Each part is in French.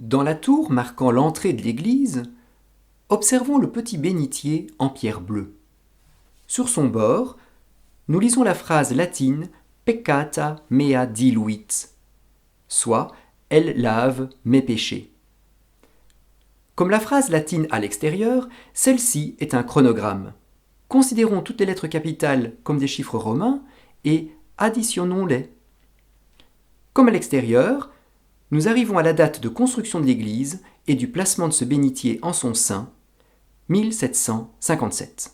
Dans la tour marquant l'entrée de l'église, observons le petit bénitier en pierre bleue. Sur son bord, nous lisons la phrase latine peccata mea diluit, soit elle lave mes péchés. Comme la phrase latine à l'extérieur, celle-ci est un chronogramme. Considérons toutes les lettres capitales comme des chiffres romains et additionnons-les. Comme à l'extérieur, nous arrivons à la date de construction de l'église et du placement de ce bénitier en son sein, 1757.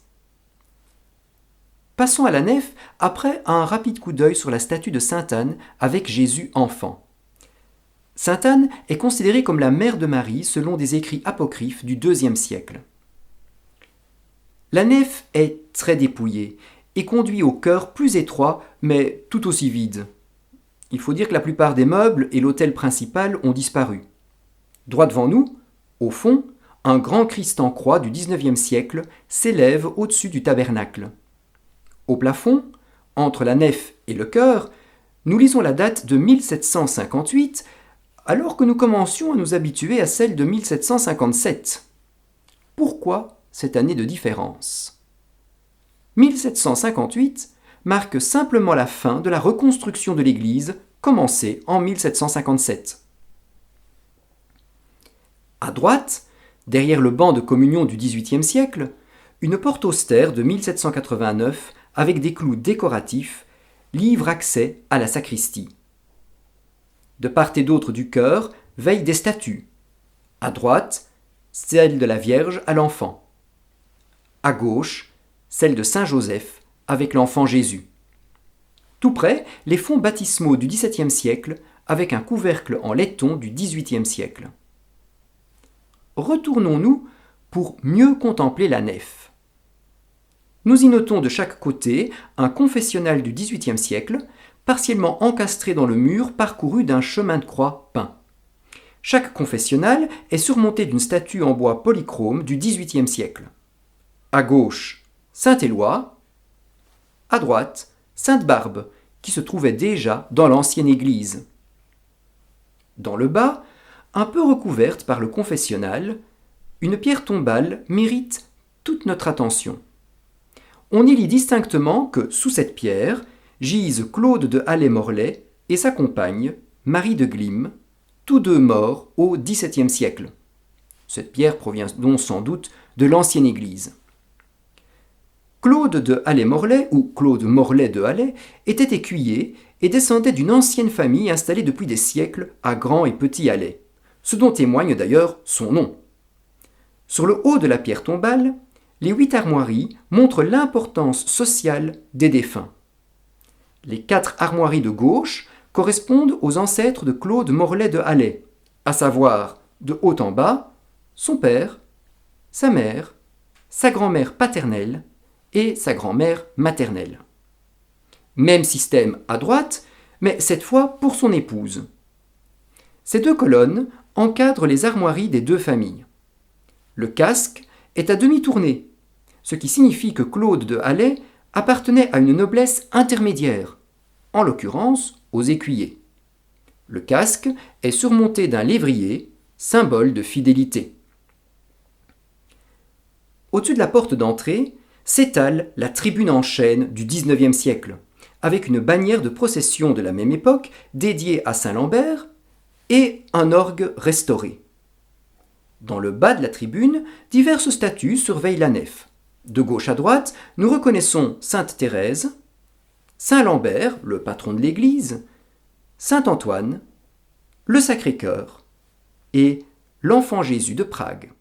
Passons à la nef après un rapide coup d'œil sur la statue de Sainte Anne avec Jésus enfant. Sainte Anne est considérée comme la mère de Marie selon des écrits apocryphes du IIe siècle. La nef est très dépouillée et conduit au chœur plus étroit mais tout aussi vide. Il faut dire que la plupart des meubles et l'autel principal ont disparu. Droit devant nous, au fond, un grand Christ en croix du XIXe siècle s'élève au-dessus du tabernacle. Au plafond, entre la nef et le chœur, nous lisons la date de 1758, alors que nous commencions à nous habituer à celle de 1757. Pourquoi cette année de différence ? 1758 marque simplement la fin de la reconstruction de l'église commencée en 1757. À droite, derrière le banc de communion du XVIIIe siècle, une porte austère de 1789 avec des clous décoratifs livre accès à la sacristie. De part et d'autre du chœur veillent des statues. À droite, celle de la Vierge à l'enfant. À gauche, celle de Saint Joseph avec l'enfant Jésus. Tout près, les fonts baptismaux du XVIIe siècle avec un couvercle en laiton du XVIIIe siècle. Retournons-nous pour mieux contempler la nef. Nous y notons de chaque côté un confessionnal du XVIIIe siècle, partiellement encastré dans le mur parcouru d'un chemin de croix peint. Chaque confessionnal est surmonté d'une statue en bois polychrome du XVIIIe siècle. À gauche, Saint-Éloi. À droite, Sainte-Barbe, qui se trouvait déjà dans l'ancienne église. Dans le bas, un peu recouverte par le confessionnal, une pierre tombale mérite toute notre attention. On y lit distinctement que, sous cette pierre, gisent Claude de Halley-Morlaix et sa compagne, Marie de Glim, tous deux morts au XVIIe siècle. Cette pierre provient donc sans doute de l'ancienne église. Claude de Halley-Morlaix, ou Claude Morlaix de Halley, était écuyer et descendait d'une ancienne famille installée depuis des siècles à Grand et Petit Halley, ce dont témoigne d'ailleurs son nom. Sur le haut de la pierre tombale, les 8 armoiries montrent l'importance sociale des défunts. Les 4 armoiries de gauche correspondent aux ancêtres de Claude Morlaix de Halley, à savoir, de haut en bas, son père, sa mère, sa grand-mère paternelle et sa grand-mère maternelle. Même système à droite, mais cette fois pour son épouse. Ces 2 colonnes encadrent les armoiries des 2 familles. Le casque est à demi tourné, ce qui signifie que Claude de Halley appartenait à une noblesse intermédiaire, en l'occurrence aux écuyers. Le casque est surmonté d'un lévrier, symbole de fidélité. Au-dessus de la porte d'entrée s'étale la tribune en chêne du XIXe siècle, avec une bannière de procession de la même époque dédiée à Saint-Lambert et un orgue restauré. Dans le bas de la tribune, diverses statues surveillent la nef. De gauche à droite, nous reconnaissons Sainte Thérèse, Saint Lambert, le patron de l'Église, Saint Antoine, le Sacré-Cœur et l'Enfant Jésus de Prague.